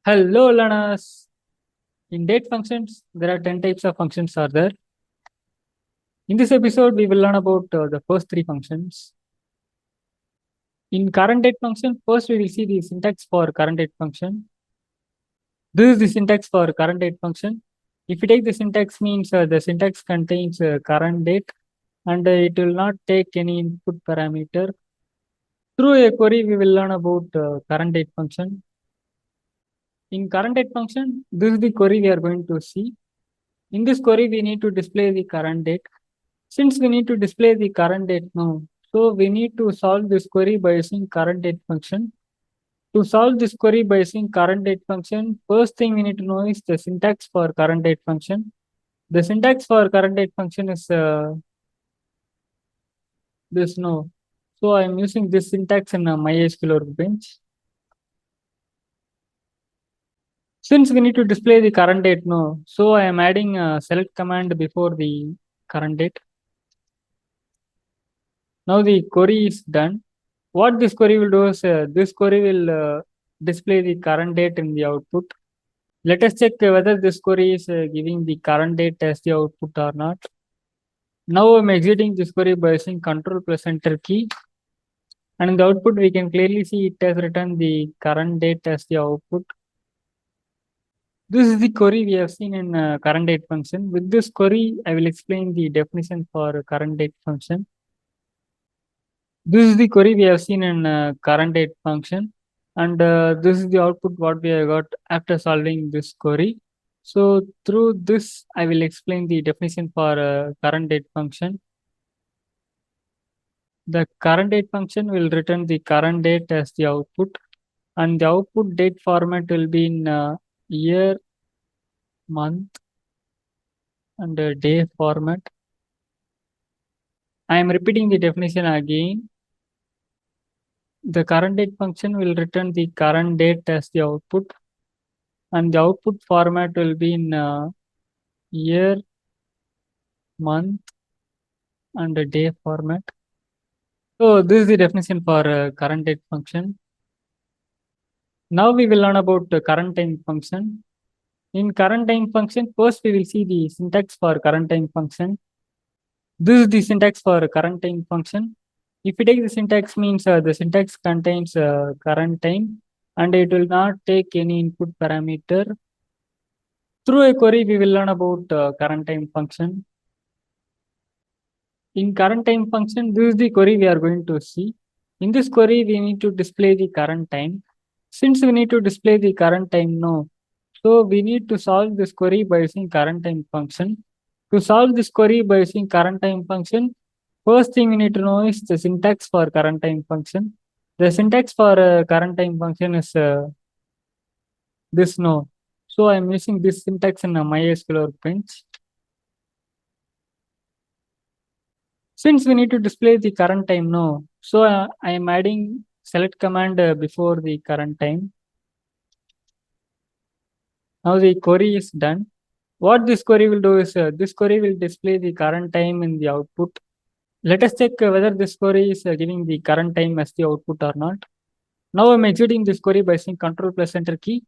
Hello, learners. In date functions, there are 10 types of functions are there. In this episode, we will learn about the first three functions. In current date function, first we will see the syntax for current date function. This is the syntax for current date function. If you take the syntax means the syntax contains current date and it will not take any input parameter. Through a query, we will learn about current date function. In current date function, this is the query we are going to see. In this query, we need to display the current date. Since we need to display the current date now, so we need to solve this query by using current date function. To solve this query by using current date function, first thing we need to know is the syntax for current date function. The syntax for current date function is this no. So I am using this syntax in mysql workbench. Since we need to display the current date now, so I am adding a select command before the current date. Now the query is done. What this query will do is this query will display the current date in the output. Let us check whether this query is giving the current date as the output or not. Now I'm exiting this query by using Ctrl plus Enter key. And in the output, we can clearly see it has written the current date as the output. This is the query we have seen in current date function. With this query, I will explain the definition for current date function. This is the query we have seen in current date function. And this is the output what we have got after solving this query. So through this, I will explain the definition for current date function. The current date function will return the current date as the output, and the output date format will be in year, month, and day format. I am repeating the definition again. The current date function will return the current date as the output, and the output format will be in year, month, and day format. So this is the definition for current date function. Now we will learn about the current time function. In current time function, first we will see the syntax for current time function. This is the syntax for current time function. If you take the syntax means the syntax contains current time and it will not take any input parameter. Through a query, we will learn about current time function. In current time function, this is the query we are going to see. In this query, we need to display the current time. Since we need to display the current time now, so we need to solve this query by using current time function. To solve this query by using current time function, first thing we need to know is the syntax for current time function. The syntax for current time function is this no. So I'm using this syntax in mysql workbench. Since we need to display the current time now, so I am adding select command before the current time. Now the query is done. What this query will do is this query will display the current time in the output. Let us check whether this query is giving the current time as the output or not. Now I'm exiting this query by saying Ctrl plus Enter key.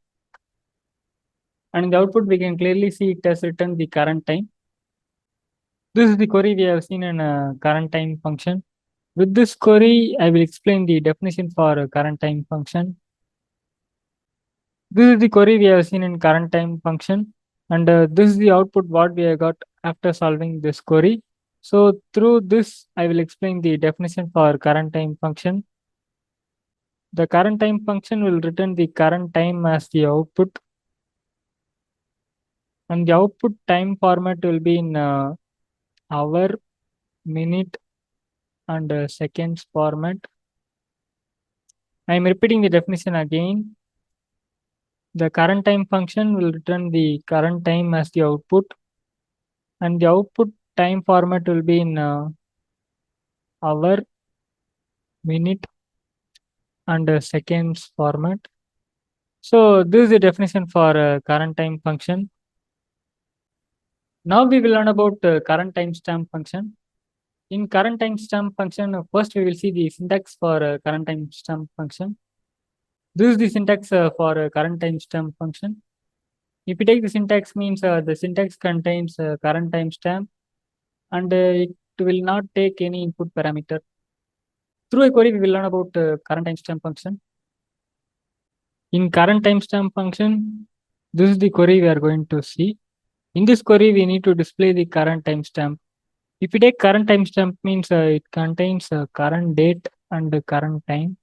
And in the output, we can clearly see it has written the current time. This is the query we have seen in current time function. With this query, I will explain the definition for current time function. This is the query we have seen in current time function. And this is the output what we have got after solving this query. So through this, I will explain the definition for current time function. The current time function will return the current time as the output. And the output time format will be in hour, minute, and seconds format. I am repeating the definition again. The current time function will return the current time as the output, and the output time format will be in hour, minute, and seconds format. So this is the definition for current time function. Now we will learn about current timestamp function. In current timestamp function, first we will see the syntax for current timestamp function. This is the syntax for a current timestamp function. If you take the syntax means the syntax contains current timestamp and it will not take any input parameter. Through a query, we will learn about current timestamp function. In current timestamp function, this is the query we are going to see. In this query, we need to display the current timestamp. If you take current timestamp means it contains current date and current time.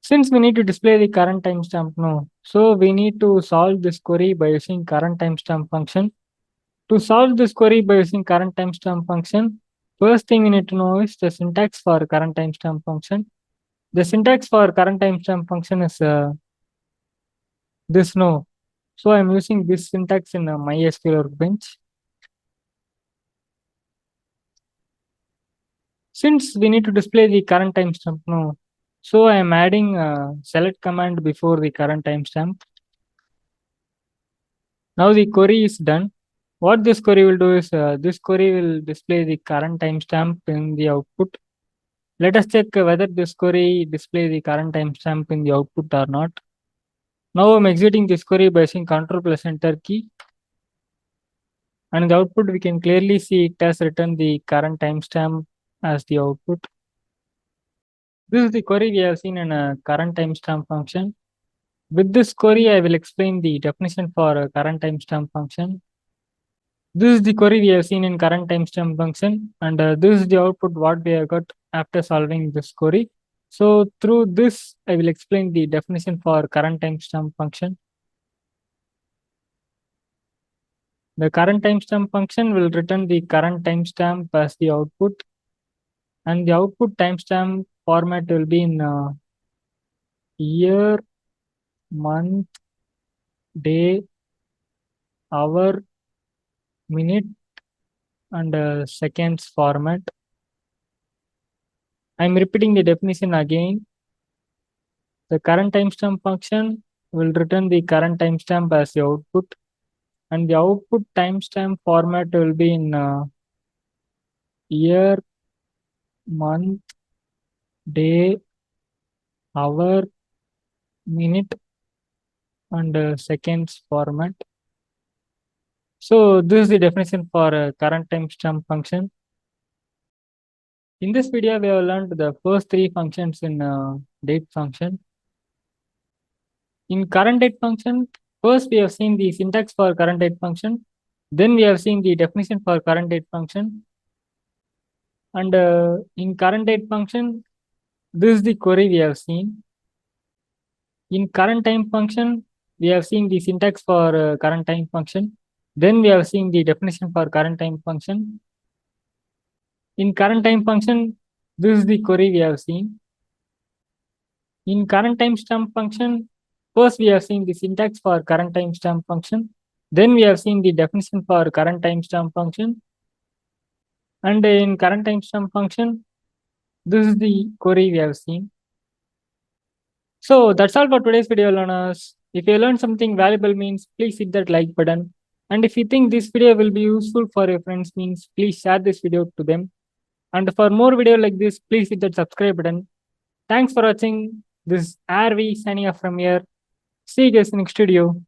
Since we need to display the current timestamp no, so we need to solve this query by using current timestamp function. To solve this query by using current timestamp function, first thing we need to know is the syntax for current timestamp function. The syntax for current timestamp function is this no. So I'm using this syntax in mysql workbench. Since we need to display the current timestamp no, so I am adding select command before the current timestamp. Now the query is done. What this query will do is this query will display the current timestamp in the output. Let us check whether this query display the current timestamp in the output or not. Now I'm exiting this query by using Ctrl plus Enter key. And in the output, we can clearly see it has written the current timestamp as the output. This is the query we have seen in a current timestamp function. With this query, I will explain the definition for a current timestamp function. This is the query we have seen in current timestamp function, and this is the output what we have got after solving this query. So through this, I will explain the definition for current timestamp function. The current timestamp function will return the current timestamp as the output, and the output timestamp format will be in year, month, day, hour, minute, and seconds format. I'm repeating the definition again. The current timestamp function will return the current timestamp as the output, and the output timestamp format will be in year, month, day, hour, minute, and seconds format. So this is the definition for current timestamp function. In this video, we have learned the first three functions in date function. In current date function, first we have seen the syntax for current date function. Then we have seen the definition for current date function. And in current date function, this is the query we have seen. In current time function, we have seen the syntax for current time function. Then we have seen the definition for current time function. In current time function, this is the query we have seen. In current timestamp function, first we have seen the syntax for current timestamp function. Then we have seen the definition for current timestamp function. And in current timestamp function, this is the query we have seen. So that's all for today's video, learners. If you learned something valuable means please hit that like button. And if you think this video will be useful for your friends means please share this video to them. And for more video like this, please hit that subscribe button. Thanks for watching. This is RV signing off from here. See you guys in next video.